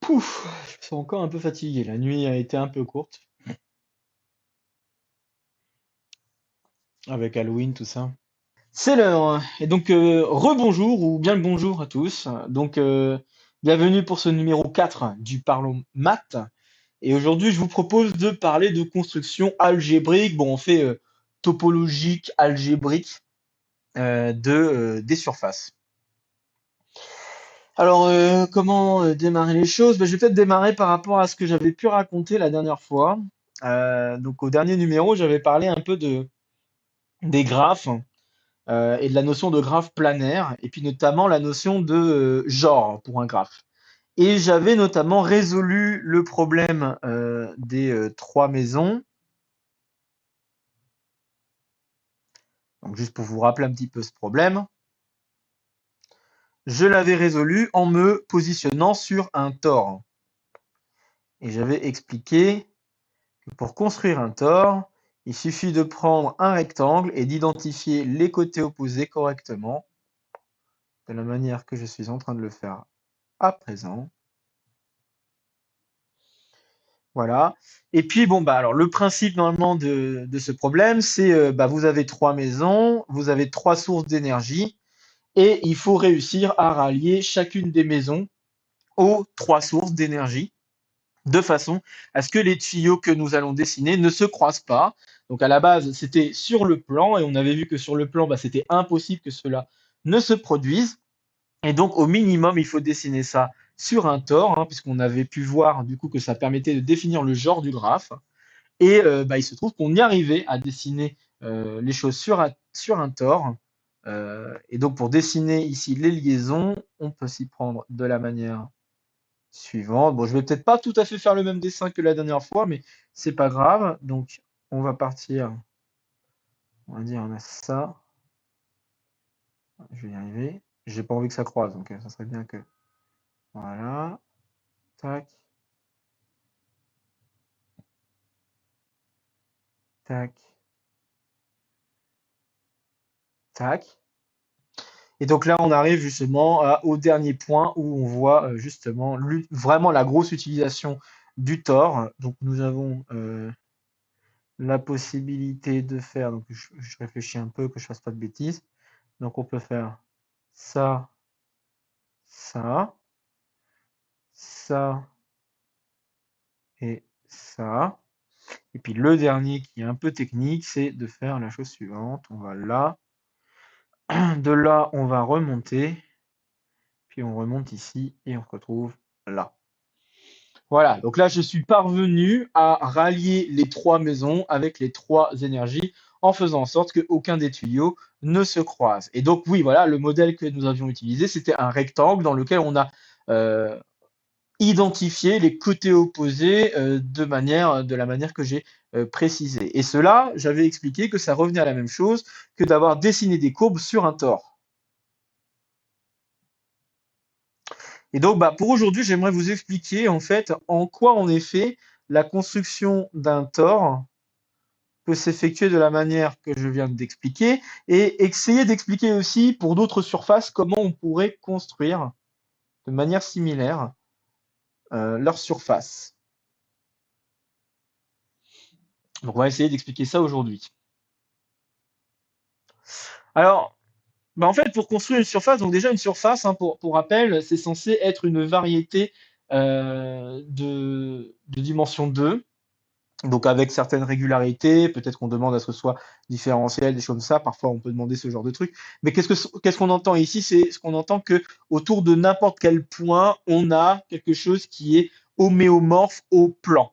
Ouf, je me sens encore un peu fatigué. La nuit a été un peu courte avec Halloween, tout ça. C'est l'heure. Et donc, rebonjour ou bien le bonjour à tous. Donc, bienvenue pour ce numéro 4 du Parlons Maths. Et aujourd'hui, je vous propose de parler de construction algébrique. Bon, on fait topologique, algébrique des surfaces. Alors, comment démarrer les choses? Ben, je vais peut-être démarrer par rapport à ce que j'avais pu raconter la dernière fois. Donc, au dernier numéro, j'avais parlé un peu des graphes et de la notion de graphe planaire, et puis notamment la notion de genre pour un graphe. Et j'avais notamment résolu le problème des trois maisons. Donc, juste pour vous rappeler un petit peu ce problème, je l'avais résolu en me positionnant sur un tore. Et j'avais expliqué que pour construire un tore, il suffit de prendre un rectangle et d'identifier les côtés opposés correctement, de la manière que je suis en train de le faire à présent. Voilà. Et puis, bon, bah, alors, le principe normalement de ce problème, c'est bah, vous avez trois maisons, vous avez trois sources d'énergie, et il faut réussir à rallier chacune des maisons aux trois sources d'énergie, de façon à ce que les tuyaux que nous allons dessiner ne se croisent pas. Donc, à la base, c'était sur le plan, et on avait vu que sur le plan, bah, c'était impossible que cela ne se produise. Et donc, au minimum, il faut dessiner ça sur un tore, hein, puisqu'on avait pu voir du coup que ça permettait de définir le genre du graphe. Et bah, il se trouve qu'on y arrivait à dessiner les choses sur un tore. Et donc, pour dessiner ici les liaisons, on peut s'y prendre de la manière suivante. Bon, je vais peut-être pas tout à fait faire le même dessin que la dernière fois, mais c'est pas grave. Donc, on va partir. On va dire, on a ça. Je vais y arriver. J'ai pas envie que ça croise, donc ça serait bien que. Voilà. Tac, tac, tac. Et donc là, on arrive justement au dernier point où on voit justement vraiment la grosse utilisation du tore. Donc nous avons la possibilité de faire, donc je réfléchis un peu que je fasse pas de bêtises. Donc on peut faire ça, ça, ça et ça. Et puis le dernier qui est un peu technique, c'est de faire la chose suivante. On va là, de là on va remonter, puis on remonte ici et on se retrouve là. Voilà, donc là je suis parvenu à rallier les trois maisons avec les trois énergies en faisant en sorte qu'aucun des tuyaux ne se croise. Et donc oui, voilà, le modèle que nous avions utilisé, c'était un rectangle dans lequel on a euh, identifié les côtés opposés de la manière que j'ai précisé. Et cela, j'avais expliqué que ça revenait à la même chose que d'avoir dessiné des courbes sur un tore. Et donc, bah, pour aujourd'hui, j'aimerais vous expliquer en fait en quoi, en effet, la construction d'un tore peut s'effectuer de la manière que je viens d'expliquer et essayer d'expliquer aussi pour d'autres surfaces comment on pourrait construire de manière similaire leur surface. Donc, on va essayer d'expliquer ça aujourd'hui. Alors, bah, en fait, pour construire une surface, donc déjà une surface, hein, pour rappel, c'est censé être une variété de dimension 2. Donc avec certaines régularités, peut-être qu'on demande à ce que ce soit différentiel, des choses comme ça. Parfois, on peut demander ce genre de truc. Mais qu'est-ce qu'on entend ici? C'est ce qu'on entend que autour de n'importe quel point, on a quelque chose qui est homéomorphe au plan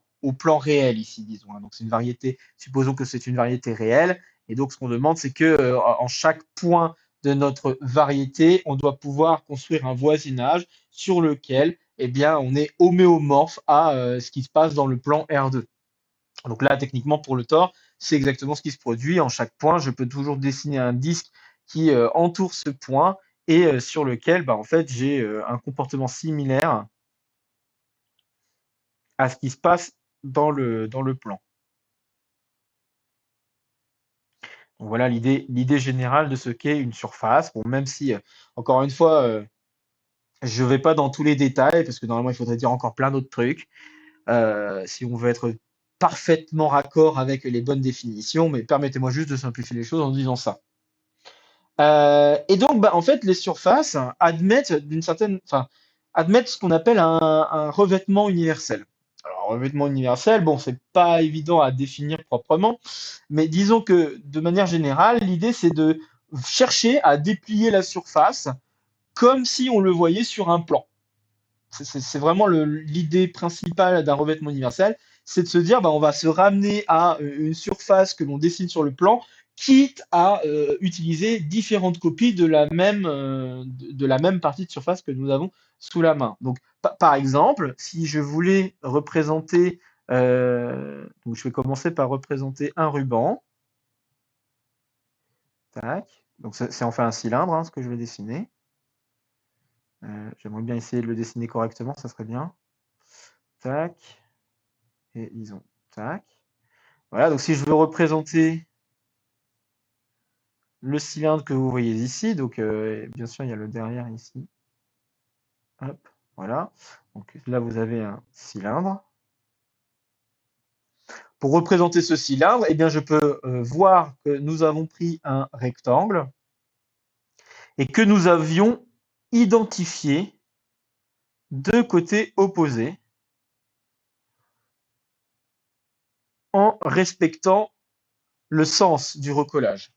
réel ici, disons, hein. Donc c'est une variété. Supposons que c'est une variété réelle. Et donc ce qu'on demande, c'est que en chaque point de notre variété, on doit pouvoir construire un voisinage sur lequel, eh bien, on est homéomorphe à ce qui se passe dans le plan R2. Donc là, techniquement, pour le tore, c'est exactement ce qui se produit. En chaque point, je peux toujours dessiner un disque qui entoure ce point et sur lequel, bah, en fait, j'ai un comportement similaire à ce qui se passe dans le plan. Donc voilà l'idée générale de ce qu'est une surface. Bon, même si, encore une fois, Je ne vais pas dans tous les détails parce que normalement il faudrait dire encore plein d'autres trucs si on veut être parfaitement raccord avec les bonnes définitions, mais permettez-moi juste de simplifier les choses en disant ça. Et donc, bah, en fait, les surfaces admettent admettent ce qu'on appelle un revêtement universel. Alors, revêtement universel, bon, c'est pas évident à définir proprement, mais disons que de manière générale, l'idée c'est de chercher à déplier la surface comme si on le voyait sur un plan. C'est vraiment l'idée principale d'un revêtement universel, c'est de se dire, bah, on va se ramener à une surface que l'on dessine sur le plan, quitte à utiliser différentes copies de la même partie de surface que nous avons sous la main. Donc, par exemple, si je voulais représenter, donc je vais commencer par représenter un ruban. Tac. Donc, c'est enfin un cylindre, hein, ce que je vais dessiner. J'aimerais bien essayer de le dessiner correctement, ça serait bien. Tac. Et disons, tac. Voilà, donc si je veux représenter le cylindre que vous voyez ici, donc bien sûr il y a le derrière ici. Hop, voilà. Donc là vous avez un cylindre. Pour représenter ce cylindre, eh bien je peux voir que nous avons pris un rectangle et que nous avions identifié deux côtés opposés en respectant le sens du recollage.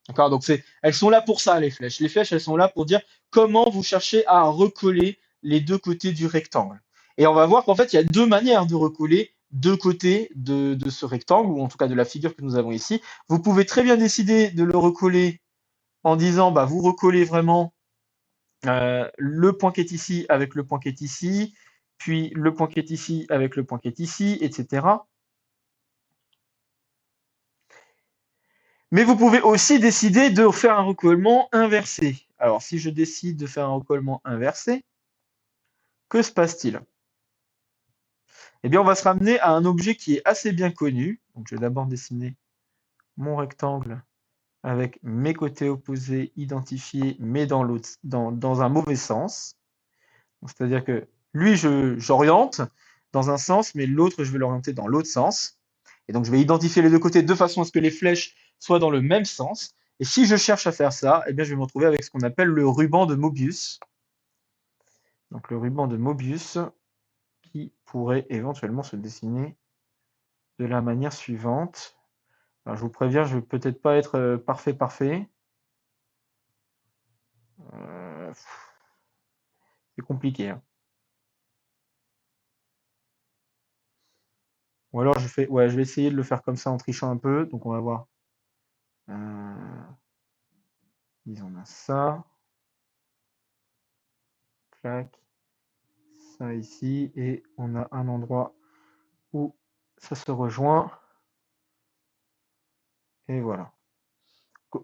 D'accord, donc elles sont là pour ça, les flèches. Les flèches, elles sont là pour dire comment vous cherchez à recoller les deux côtés du rectangle. Et on va voir qu'en fait, il y a deux manières de recoller deux côtés de ce rectangle, ou en tout cas de la figure que nous avons ici. Vous pouvez très bien décider de le recoller en disant, bah, vous recollez vraiment le point qui est ici avec le point qui est ici, puis le point qui est ici avec le point qui est ici, etc. Mais vous pouvez aussi décider de faire un recollement inversé. Alors, si je décide de faire un recollement inversé, que se passe-t-il? Eh bien, on va se ramener à un objet qui est assez bien connu. Donc, je vais d'abord dessiner mon rectangle avec mes côtés opposés identifiés, mais dans un mauvais sens. C'est-à-dire que lui, j'oriente dans un sens, mais l'autre, je vais l'orienter dans l'autre sens. Et donc, je vais identifier les deux côtés de façon à ce que les flèches soient dans le même sens. Et si je cherche à faire ça, eh bien, je vais me retrouver avec ce qu'on appelle le ruban de Mobius. Donc, le ruban de Mobius qui pourrait éventuellement se dessiner de la manière suivante. Alors, je vous préviens, je ne vais peut-être pas être parfait. C'est compliqué, hein. Ou alors, je vais essayer de le faire comme ça en trichant un peu. Donc, on va voir. Disons, on a ça. Clac. Ça ici. Et on a un endroit où ça se rejoint. Et voilà.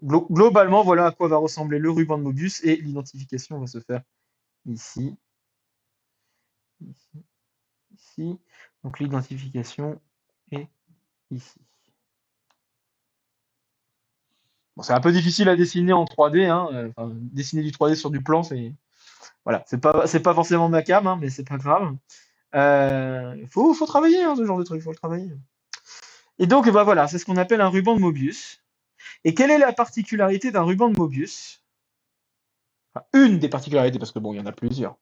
Globalement, voilà à quoi va ressembler le ruban de Mobius. Et l'identification va se faire ici. Ici. Ici. Donc, l'identification est ici. Bon, c'est un peu difficile à dessiner en 3D, hein. Enfin, dessiner du 3D sur du plan, voilà, c'est pas forcément ma cam, hein, mais c'est pas grave. Faut travailler, hein, ce genre de truc, faut le travailler. Et donc, bah voilà, c'est ce qu'on appelle un ruban de Mobius. Et quelle est la particularité d'un ruban de Mobius? Enfin, une des particularités, parce que bon, il y en a plusieurs.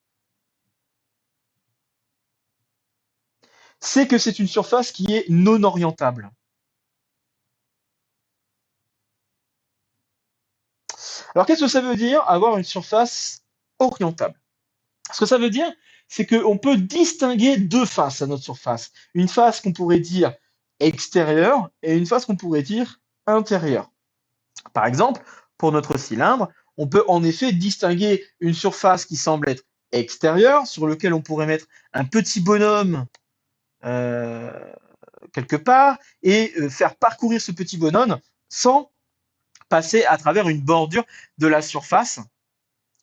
C'est que c'est une surface qui est non orientable. Alors, qu'est-ce que ça veut dire avoir une surface orientable? Ce que ça veut dire, c'est qu'on peut distinguer deux faces à notre surface. Une face qu'on pourrait dire extérieure et une face qu'on pourrait dire intérieure. Par exemple, pour notre cylindre, on peut en effet distinguer une surface qui semble être extérieure, sur lequel on pourrait mettre un petit bonhomme euh, quelque part et faire parcourir ce petit bonhomme sans passer à travers une bordure de la surface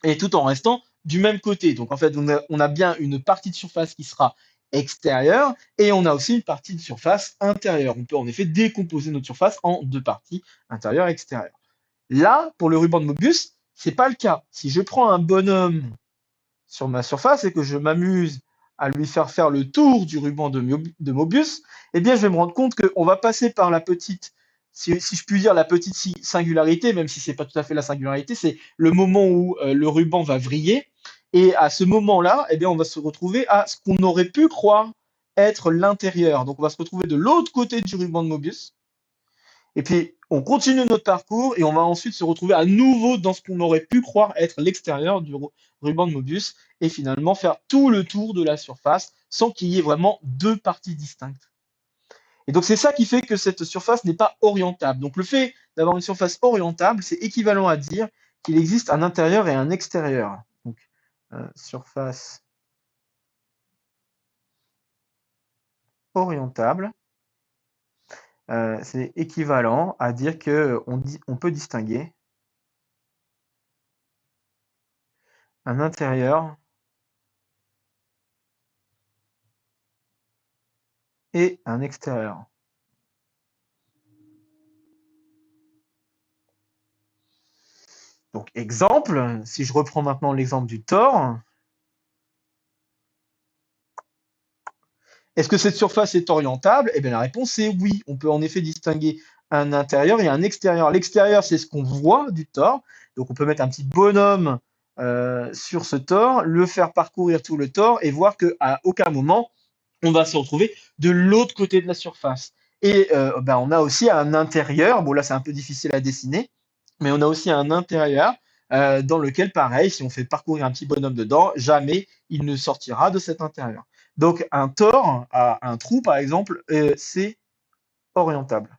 et tout en restant du même côté. Donc en fait, on a bien une partie de surface qui sera extérieure et on a aussi une partie de surface intérieure. On peut en effet décomposer notre surface en deux parties, intérieure et extérieure. Là, pour le ruban de Mobius, c'est pas le cas. Si je prends un bonhomme sur ma surface et que je m'amuse à lui faire le tour du ruban de Mobius, eh bien, je vais me rendre compte qu'on va passer par la petite, si je puis dire, la petite singularité, même si c'est pas tout à fait la singularité, c'est le moment où le ruban va vriller. Et à ce moment-là, eh bien, on va se retrouver à ce qu'on aurait pu croire être l'intérieur. Donc, on va se retrouver de l'autre côté du ruban de Mobius. Et puis, on continue notre parcours et on va ensuite se retrouver à nouveau dans ce qu'on aurait pu croire être l'extérieur du ruban de Mobius et finalement faire tout le tour de la surface sans qu'il y ait vraiment deux parties distinctes. Et donc, c'est ça qui fait que cette surface n'est pas orientable. Donc, le fait d'avoir une surface orientable, c'est équivalent à dire qu'il existe un intérieur et un extérieur. Donc, surface orientable, c'est équivalent à dire qu'on peut distinguer un intérieur et un extérieur. Donc, exemple, si je reprends maintenant l'exemple du tore, est-ce que cette surface est orientable? Eh bien, la réponse est oui. On peut en effet distinguer un intérieur et un extérieur. L'extérieur, c'est ce qu'on voit du tore. Donc, on peut mettre un petit bonhomme sur ce tore, le faire parcourir tout le tore et voir qu'à aucun moment, on va se retrouver de l'autre côté de la surface. Et on a aussi un intérieur. Bon, là, c'est un peu difficile à dessiner, mais on a aussi un intérieur dans lequel, pareil, si on fait parcourir un petit bonhomme dedans, jamais il ne sortira de cet intérieur. Donc, un tore à un trou, par exemple, c'est orientable.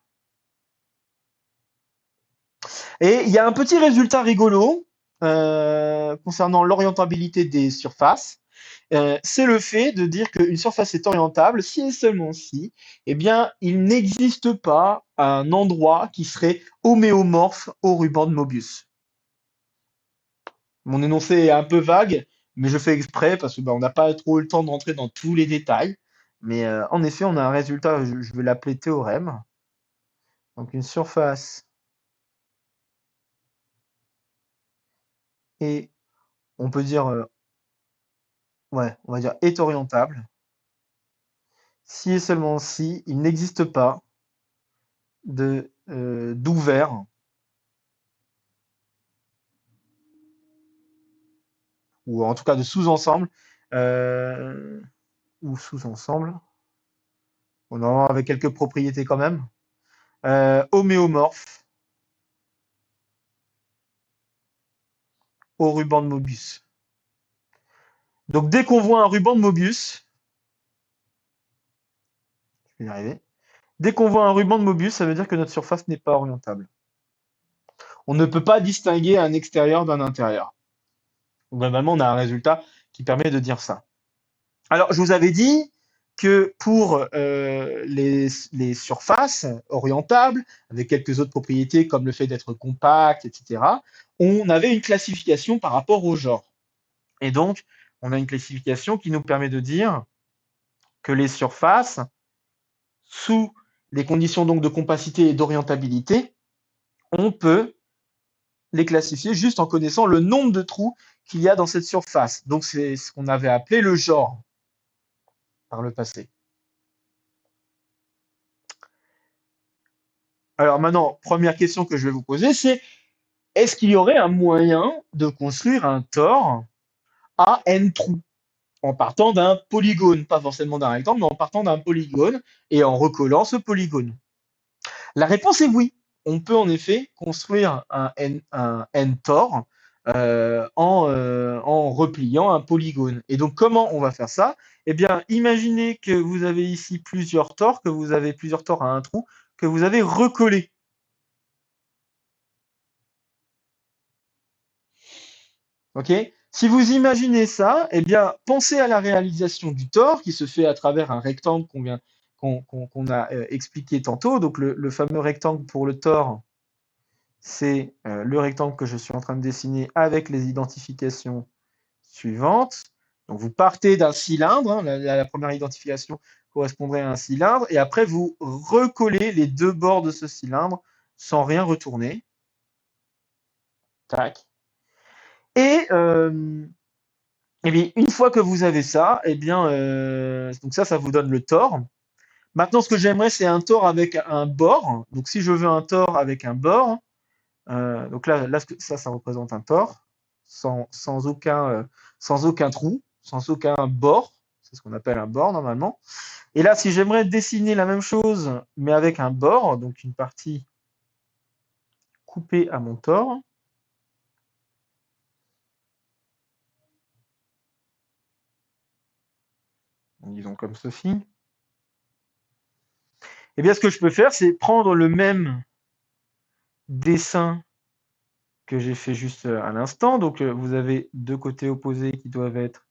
Et il y a un petit résultat rigolo concernant l'orientabilité des surfaces. C'est le fait de dire qu'une surface est orientable si et seulement si, eh bien, il n'existe pas un endroit qui serait homéomorphe au ruban de Mobius. Mon énoncé est un peu vague, mais je fais exprès parce que on n'a pas trop eu le temps de rentrer dans tous les détails. Mais en effet, on a un résultat, je vais l'appeler théorème. Donc une surface est, on peut dire, ouais, on va dire est orientable si et seulement si il n'existe pas de d'ouvert ou en tout cas de sous-ensemble euh, ou sous-ensemble, on en a avec quelques propriétés quand même, homéomorphe au ruban de Mobius. Donc dès qu'on voit un ruban de Mobius, je vais y arriver, dès qu'on voit un ruban de Mobius, ça veut dire que notre surface n'est pas orientable. On ne peut pas distinguer un extérieur d'un intérieur. Donc, globalement, on a un résultat qui permet de dire ça. Alors, je vous avais dit que pour les surfaces orientables, avec quelques autres propriétés comme le fait d'être compact, etc., on avait une classification par rapport au genre. Et donc, on a une classification qui nous permet de dire que les surfaces, sous les conditions donc de compacité et d'orientabilité, on peut les classifier juste en connaissant le nombre de trous qu'il y a dans cette surface. Donc, c'est ce qu'on avait appelé le genre par le passé. Alors maintenant, première question que je vais vous poser, c'est est-ce qu'il y aurait un moyen de construire un tore à n trous en partant d'un polygone, pas forcément d'un rectangle, mais en partant d'un polygone et en recollant ce polygone? La réponse est oui. On peut en effet construire un n-tor en repliant un polygone. Et donc, comment on va faire ça? Eh bien, imaginez que vous avez ici plusieurs tors, que vous avez plusieurs tors à un trou, que vous avez recollés. Ok? Si vous imaginez ça, eh bien, pensez à la réalisation du tore qui se fait à travers un rectangle qu'on a expliqué tantôt. Donc, le fameux rectangle pour le tore, c'est le rectangle que je suis en train de dessiner avec les identifications suivantes. Donc, vous partez d'un cylindre, hein, la première identification correspondrait à un cylindre, et après, vous recollez les deux bords de ce cylindre sans rien retourner. Tac. Et Et bien, une fois que vous avez ça, et bien, donc ça vous donne le tore. Maintenant, ce que j'aimerais, c'est un tore avec un bord. Donc, si je veux un tore avec un bord, donc là, ça représente un tore sans aucun trou, sans aucun bord. C'est ce qu'on appelle un bord normalement. Et là, si j'aimerais dessiner la même chose, mais avec un bord, donc une partie coupée à mon tore, disons comme ceci, eh bien, ce que je peux faire, c'est prendre le même dessin que j'ai fait juste à l'instant. Donc, vous avez deux côtés opposés qui doivent être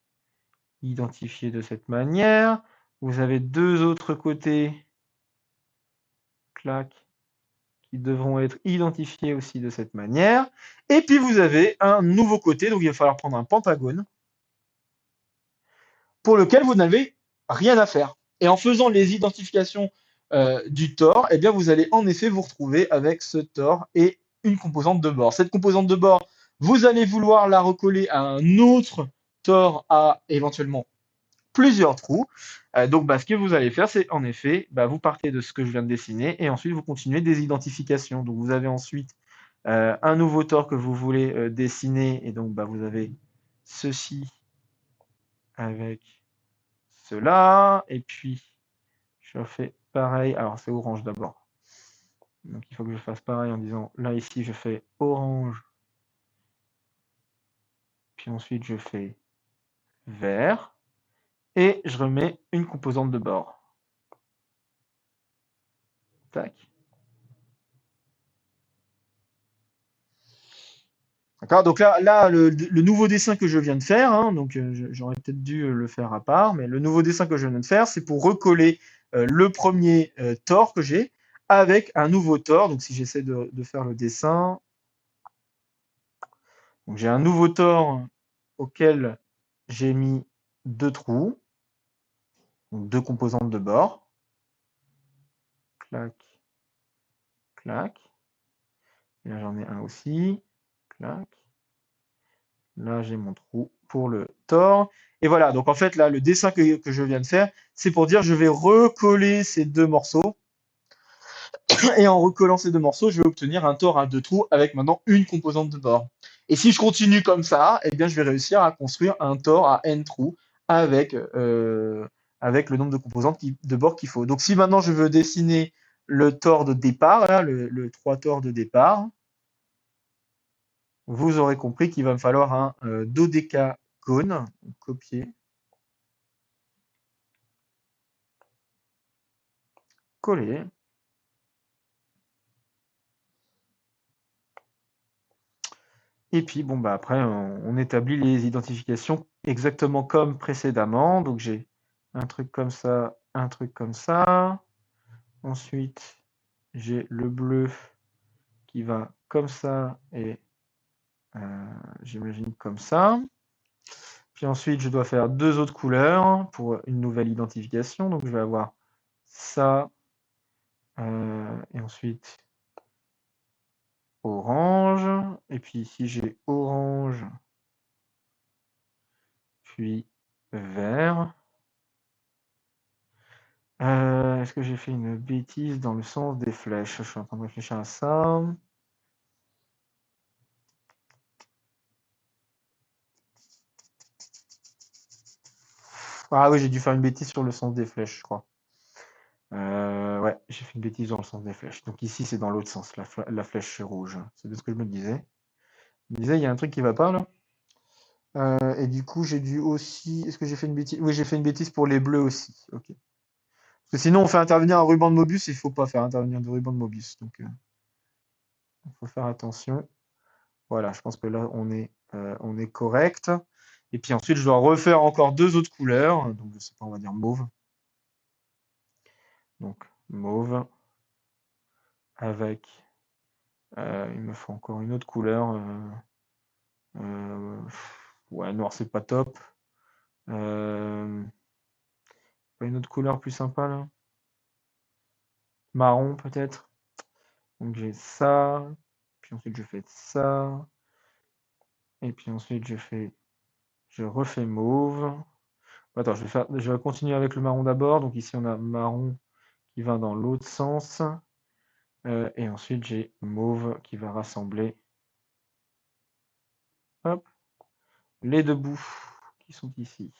identifiés de cette manière. Vous avez deux autres côtés, clac, qui devront être identifiés aussi de cette manière. Et puis, vous avez un nouveau côté. Donc, il va falloir prendre un pentagone pour lequel vous n'avez rien à faire. Et en faisant les identifications du tore, eh bien, vous allez en effet vous retrouver avec ce tore et une composante de bord. Cette composante de bord, vous allez vouloir la recoller à un autre tore à éventuellement plusieurs trous. Donc, ce que vous allez faire, c'est en effet, vous partez de ce que je viens de dessiner et ensuite vous continuez des identifications. Donc, vous avez ensuite un nouveau tore que vous voulez dessiner et donc vous avez ceci avec cela, et puis je fais pareil. Alors c'est orange d'abord. Donc il faut que je fasse pareil en disant là ici je fais orange, puis ensuite je fais vert, et je remets une composante de bord. Tac. D'accord, donc là le nouveau dessin que je viens de faire, hein, donc j'aurais peut-être dû le faire à part, mais le nouveau dessin que je viens de faire, c'est pour recoller le premier tore que j'ai avec un nouveau tore. Donc si j'essaie de faire le dessin, donc j'ai un nouveau tore auquel j'ai mis deux trous, donc deux composantes de bord. Clac, clac. Et là j'en ai un aussi. Clac. Là j'ai mon trou pour le tore. Et voilà, donc en fait là le dessin que je viens de faire, c'est pour dire je vais recoller ces deux morceaux. Et en recollant ces deux morceaux, je vais obtenir un tore à deux trous avec maintenant une composante de bord. Et si je continue comme ça, eh bien, je vais réussir à construire un tore à n trous avec, avec le nombre de composantes de bord qu'il faut. Donc, si maintenant je veux dessiner le tore de départ, là, le 3 tore de départ, vous aurez compris qu'il va me falloir un dodécagone, copier, coller. Et puis, après, on établit les identifications exactement comme précédemment. Donc, j'ai un truc comme ça, un truc comme ça. Ensuite, j'ai le bleu qui va comme ça et j'imagine comme ça. Puis ensuite, je dois faire deux autres couleurs pour une nouvelle identification. Donc, je vais avoir ça et ensuite orange. Et puis ici, j'ai orange, puis vert. Est-ce que j'ai fait une bêtise dans le sens des flèches? Je suis en train de réfléchir à ça. Ah oui, j'ai dû faire une bêtise sur le sens des flèches, je crois. Ouais, j'ai fait une bêtise dans le sens des flèches. Donc ici, c'est dans l'autre sens, la flèche est rouge. C'est de ce que je me disais. Je me disais, il y a un truc qui va pas là. Et du coup, j'ai dû aussi. Est-ce que j'ai fait une bêtise? Oui, j'ai fait une bêtise pour les bleus aussi. Ok. Parce que sinon, on fait intervenir un ruban de Mobius, il faut pas faire intervenir de ruban de Mobius. Donc, il faut faire attention. Voilà, je pense que là, on est correct. Et puis ensuite, je dois refaire encore deux autres couleurs. Donc, je sais pas, on va dire mauve. Donc, mauve avec. Il me faut encore une autre couleur. Ouais, noir, c'est pas top. Pas une autre couleur plus sympa là? Marron peut-être. Donc j'ai ça. Puis ensuite je fais ça. Et puis ensuite je fais Je refais mauve. Attends, je vais continuer avec le marron d'abord. Donc ici, on a marron qui va dans l'autre sens. Et ensuite, j'ai mauve qui va rassembler, hop, les deux bouts qui sont ici.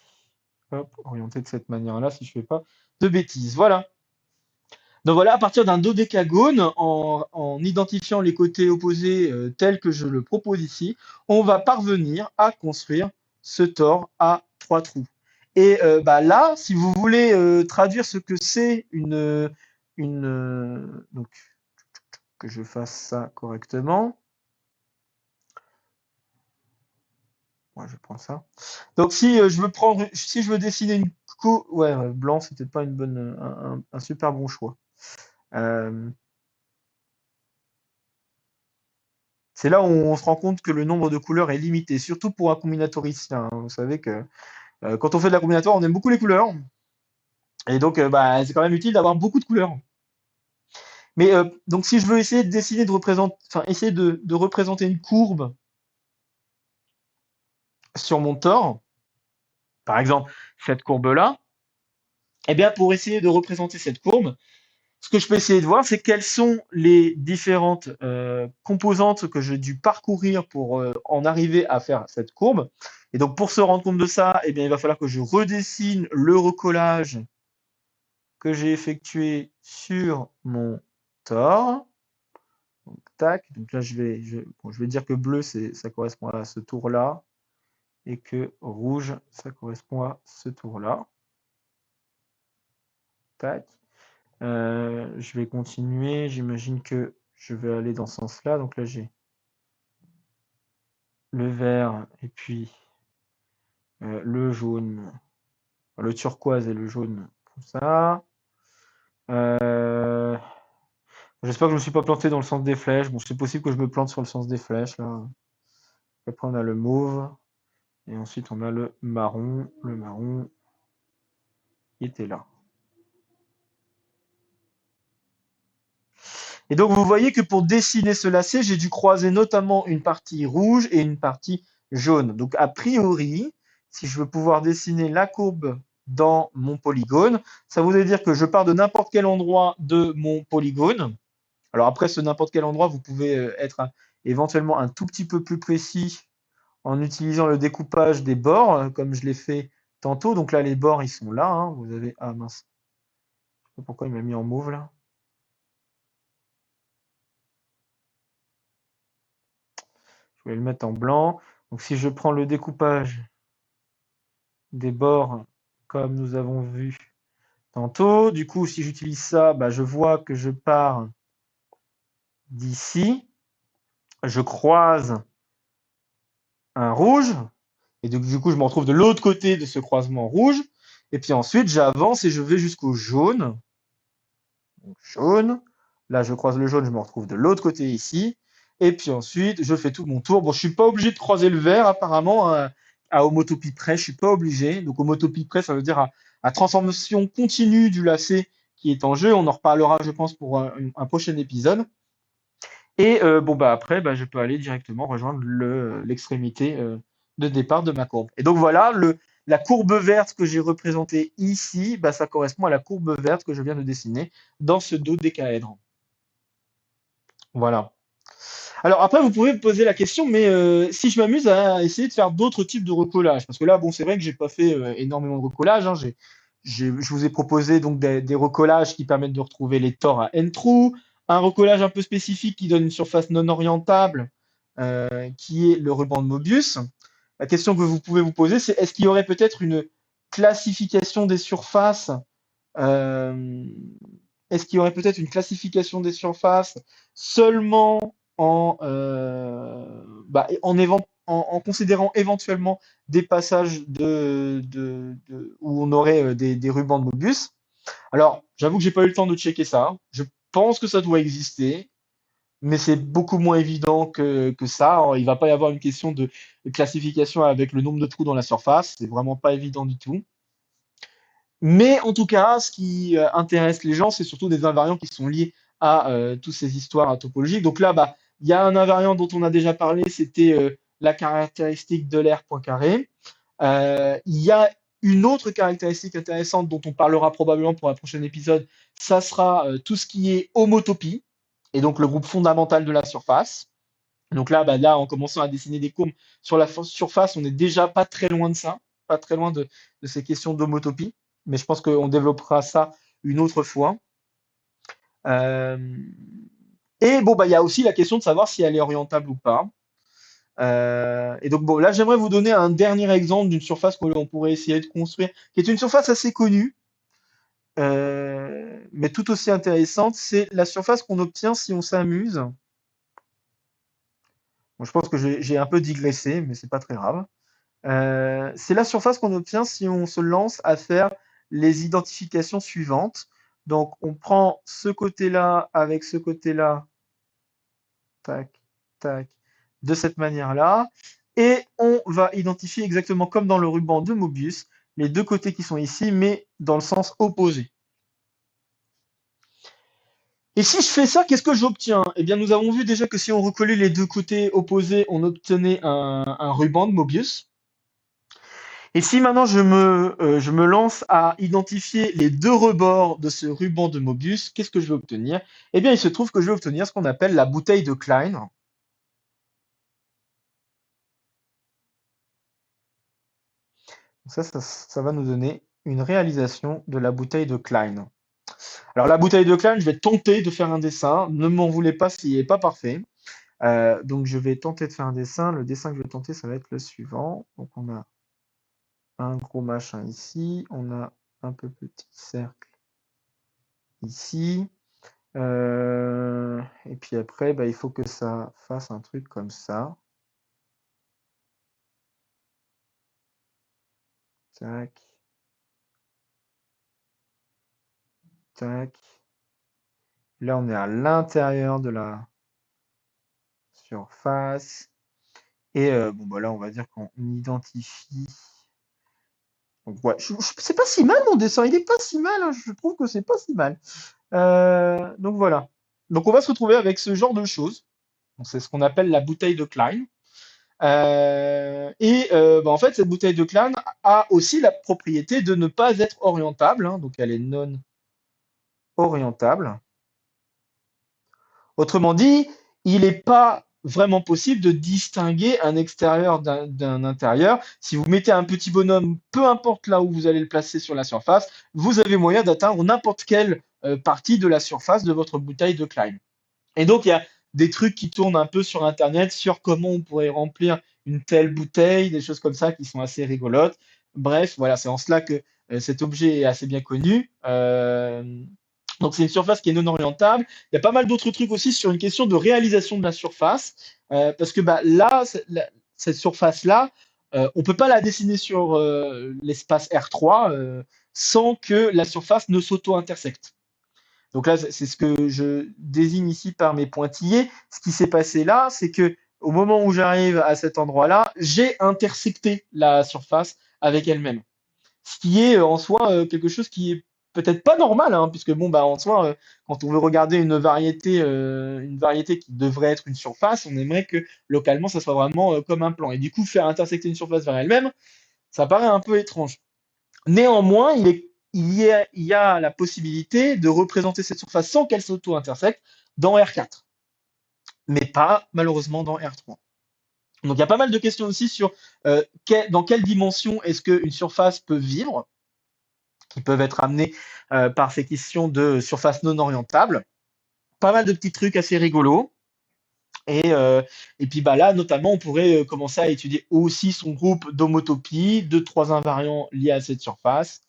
Hop, orienté de cette manière-là, si je fais pas de bêtises. Voilà. Donc voilà, à partir d'un dodécagone, en identifiant les côtés opposés tels que je le propose ici, on va parvenir à construire ce tore à trois trous. Et bah là, si vous voulez traduire ce que c'est donc que je fasse ça correctement. Ouais, je vais prendre ça. Donc si si je veux dessiner une ouais, blanc, c'est peut-être pas une bonne, un super bon choix. Euh, C'est là où on se rend compte que le nombre de couleurs est limité, surtout pour un combinatoricien, hein. Vous savez que quand on fait de la combinatoire, on aime beaucoup les couleurs. Et donc, bah, c'est quand même utile d'avoir beaucoup de couleurs. Mais donc, si je veux essayer de dessiner, enfin, essayer de représenter une courbe sur mon tore, par exemple, cette courbe-là, eh bien, pour essayer de représenter cette courbe, ce que je peux essayer de voir, c'est quelles sont les différentes composantes que j'ai dû parcourir pour en arriver à faire cette courbe. Et donc, pour se rendre compte de ça, eh bien, il va falloir que je redessine le recollage que j'ai effectué sur mon tore. Donc, tac. Donc là, bon, je vais dire que bleu, ça correspond à ce tour-là. Et que rouge, ça correspond à ce tour-là. Tac. Je vais continuer. J'imagine que je vais aller dans ce sens-là. Donc là, j'ai le vert et puis le jaune, le turquoise et le jaune, comme ça. J'espère que je ne me suis pas planté dans le sens des flèches. Bon, c'est possible que je me plante sur le sens des flèches, là. Après, on a le mauve. Et ensuite, on a le marron. Le marron qui était là. Et donc, vous voyez que pour dessiner ce lacet, j'ai dû croiser notamment une partie rouge et une partie jaune. Donc, a priori, si je veux pouvoir dessiner la courbe dans mon polygone, ça voudrait dire que je pars de n'importe quel endroit de mon polygone. Alors après, ce n'importe quel endroit, vous pouvez être éventuellement un tout petit peu plus précis en utilisant le découpage des bords, comme je l'ai fait tantôt. Donc là, les bords, ils sont là, hein. Vous avez... Ah mince, je sais pas pourquoi il m'a mis en mauve là. Je vais le mettre en blanc. Donc si je prends le découpage des bords comme nous avons vu tantôt, du coup si j'utilise ça, bah, je vois que je pars d'ici, je croise un rouge, et donc, du coup je me retrouve de l'autre côté de ce croisement rouge, et puis ensuite j'avance et je vais jusqu'au jaune. Donc, jaune, là je croise le jaune, je me retrouve de l'autre côté ici, et puis ensuite je fais tout mon tour. Bon, je suis pas obligé de croiser le vert apparemment à homotopie près, je suis pas obligé. Donc homotopie près, ça veut dire à transformation continue du lacet qui est en jeu. On en reparlera, je pense, pour un prochain épisode. Et bon bah après, bah, je peux aller directement rejoindre l'extrémité de départ de ma courbe. Et donc voilà, la courbe verte que j'ai représentée ici, bah, ça correspond à la courbe verte que je viens de dessiner dans ce dodécaèdre. Voilà. Alors après, vous pouvez me poser la question, mais si je m'amuse à essayer de faire d'autres types de recollage, parce que là, bon, c'est vrai que j'ai pas fait énormément de recollage, hein, je vous ai proposé donc des recollages qui permettent de retrouver les tores à n trous, un recollage un peu spécifique qui donne une surface non orientable, qui est le ruban de Mobius. La question que vous pouvez vous poser, c'est est-ce qu'il y aurait peut-être une classification des surfaces euh, est-ce qu'il y aurait peut-être une classification des surfaces seulement en considérant éventuellement des passages où on aurait des rubans de Mobius? Alors, j'avoue que j'ai pas eu le temps de checker ça. Je pense que ça doit exister, mais c'est beaucoup moins évident que ça. Alors, il va pas y avoir une question de classification avec le nombre de trous dans la surface. C'est vraiment pas évident du tout. Mais en tout cas, ce qui intéresse les gens, c'est surtout des invariants qui sont liés à toutes ces histoires topologiques. Donc là, bah, il y a un invariant dont on a déjà parlé, c'était la caractéristique de l'air Poincaré. Il y a une autre caractéristique intéressante dont on parlera probablement pour un prochain épisode, ça sera tout ce qui est homotopie, et donc le groupe fondamental de la surface. Donc là, bah là, en commençant à dessiner des courbes sur la surface, on n'est déjà pas très loin de ça, pas très loin de ces questions d'homotopie, mais je pense qu'on développera ça une autre fois. Euh, et bon, bah, il y a aussi la question de savoir si elle est orientable ou pas. Et donc, bon, là, j'aimerais vous donner un dernier exemple d'une surface qu'on pourrait essayer de construire, qui est une surface assez connue, mais tout aussi intéressante. C'est la surface qu'on obtient si on s'amuse. Bon, je pense que j'ai un peu digressé, mais c'est pas très grave. C'est la surface qu'on obtient si on se lance à faire les identifications suivantes. Donc, on prend ce côté-là avec ce côté-là, tac, tac, de cette manière-là. Et on va identifier exactement comme dans le ruban de Mobius, les deux côtés qui sont ici, mais dans le sens opposé. Et si je fais ça, qu'est-ce que j'obtiens? Eh bien, nous avons vu déjà que si on recollait les deux côtés opposés, on obtenait un ruban de Mobius. Et si maintenant je me lance à identifier les deux rebords de ce ruban de Mobius, qu'est-ce que je vais obtenir? Eh bien, il se trouve que je vais obtenir ce qu'on appelle la bouteille de Klein. Ça va nous donner une réalisation de la bouteille de Klein. Alors, la bouteille de Klein, je vais tenter de faire un dessin. Ne m'en voulez pas s'il n'est pas parfait. Donc, je vais tenter de faire un dessin. Le dessin que je vais tenter, ça va être le suivant. Donc, on a un gros machin ici. On a un peu petit cercle ici. Et puis après, bah, il faut que ça fasse un truc comme ça. Tac, tac. Là, on est à l'intérieur de la surface. Et bon, bah là, on va dire qu'on identifie. Donc, ouais, c'est pas si mal mon dessin, il est pas si mal, hein, je trouve que c'est pas si mal. Donc voilà. Donc on va se retrouver avec ce genre de choses. Donc, c'est ce qu'on appelle la bouteille de Klein. Bah, en fait, cette bouteille de Klein a aussi la propriété de ne pas être orientable, hein, donc elle est non orientable. Autrement dit, il n'est pas vraiment possible de distinguer un extérieur d'un intérieur. Si vous mettez un petit bonhomme, peu importe là où vous allez le placer sur la surface, vous avez moyen d'atteindre n'importe quelle partie de la surface de votre bouteille de Klein. Et donc, il y a des trucs qui tournent un peu sur Internet sur comment on pourrait remplir une telle bouteille, des choses comme ça qui sont assez rigolotes. Bref, voilà, c'est en cela que cet objet est assez bien connu. Donc, c'est une surface qui est non orientable. Il y a pas mal d'autres trucs aussi sur une question de réalisation de la surface. Parce que bah, là, cette surface-là, on ne peut pas la dessiner sur l'espace R3 sans que la surface ne s'auto-intersecte. Donc là, c'est ce que je désigne ici par mes pointillés. Ce qui s'est passé là, c'est que au moment où j'arrive à cet endroit-là, j'ai intersecté la surface avec elle-même. Ce qui est en soi quelque chose qui est peut-être pas normal, hein, puisque bon, bah, en soi, quand on veut regarder une variété qui devrait être une surface, on aimerait que localement, ça soit vraiment comme un plan. Et du coup, faire intersecter une surface vers elle-même, ça paraît un peu étrange. Néanmoins, il y a la possibilité de représenter cette surface sans qu'elle s'auto-intersecte dans R4, mais pas malheureusement dans R3. Donc il y a pas mal de questions aussi sur dans quelle dimension est-ce qu'une surface peut vivre, qui peuvent être amenées par ces questions de surface non orientable. Pas mal de petits trucs assez rigolos. Et puis bah là, notamment, on pourrait commencer à étudier aussi son groupe d'homotopies, de trois invariants liés à cette surface,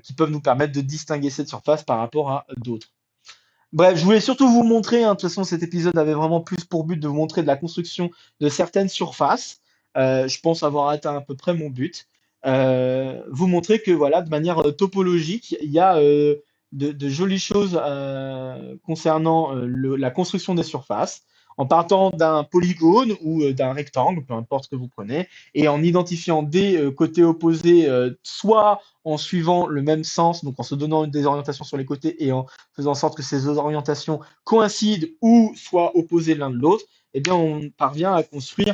qui peuvent nous permettre de distinguer cette surface par rapport à d'autres. Bref, je voulais surtout vous montrer, hein, de toute façon, cet épisode avait vraiment plus pour but de vous montrer de la construction de certaines surfaces. Je pense avoir atteint à peu près mon but. Vous montrer que voilà, de manière topologique, il y a de jolies choses concernant la construction des surfaces, en partant d'un polygone ou d'un rectangle, peu importe ce que vous prenez, et en identifiant des côtés opposés, soit en suivant le même sens, donc en se donnant des orientations sur les côtés et en faisant en sorte que ces orientations coïncident ou soient opposées l'un de l'autre, eh bien, on parvient à construire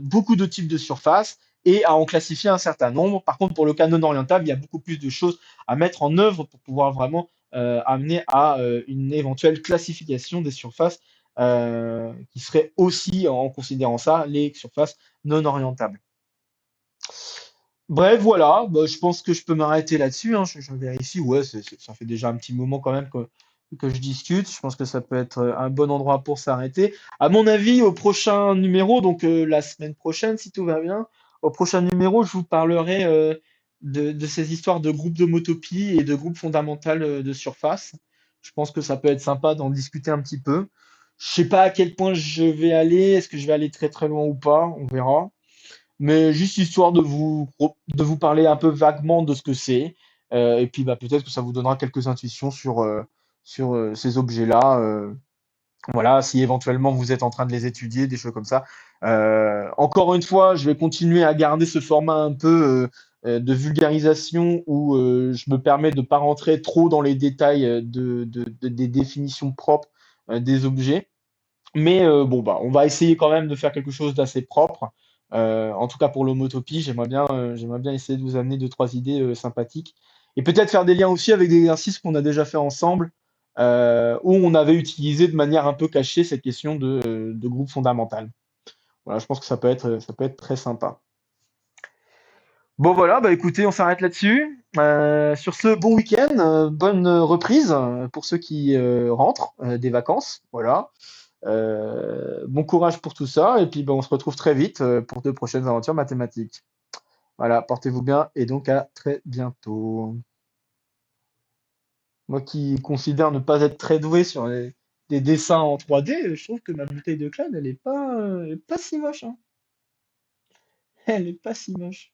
beaucoup de types de surfaces. et à en classifier un certain nombre. Par contre, pour le cas non orientable, il y a beaucoup plus de choses à mettre en œuvre pour pouvoir vraiment amener à une éventuelle classification des surfaces qui serait aussi, en considérant ça, les surfaces non orientables. Bref, voilà, bah, je pense que je peux m'arrêter là-dessus, hein. Je vérifie, ouais, ça fait déjà un petit moment quand même que je discute. Je pense que ça peut être un bon endroit pour s'arrêter. À mon avis, au prochain numéro, donc la semaine prochaine, si tout va bien, au prochain numéro, je vous parlerai de ces histoires de groupes d'homotopie et de groupes fondamentaux de surface. Je pense que ça peut être sympa d'en discuter un petit peu. Je sais pas à quel point je vais aller, est-ce que je vais aller très très loin ou pas, on verra, mais juste histoire de vous parler un peu vaguement de ce que c'est. Et puis bah, peut-être que ça vous donnera quelques intuitions sur ces objets-là. Voilà, si éventuellement vous êtes en train de les étudier, des choses comme ça. Encore une fois, je vais continuer à garder ce format un peu de vulgarisation où je me permets de ne pas rentrer trop dans les détails des définitions propres des objets. Mais bon, bah, on va essayer quand même de faire quelque chose d'assez propre. En tout cas pour l'homotopie, j'aimerais bien essayer de vous amener deux, trois idées sympathiques. Et peut-être faire des liens aussi avec des exercices qu'on a déjà fait ensemble, où on avait utilisé de manière un peu cachée cette question de groupe fondamental. Voilà, je pense que ça peut être très sympa. Bon voilà, bah écoutez, on s'arrête là-dessus. Sur ce, bon week-end, bonne reprise pour ceux qui rentrent des vacances. Voilà. Bon courage pour tout ça, et puis ben, on se retrouve très vite pour de prochaines aventures mathématiques. Voilà, portez-vous bien et donc à très bientôt. Moi qui considère ne pas être très doué sur des dessins en 3D, je trouve que ma bouteille de Klein, elle est pas si moche, hein. Elle est pas si moche.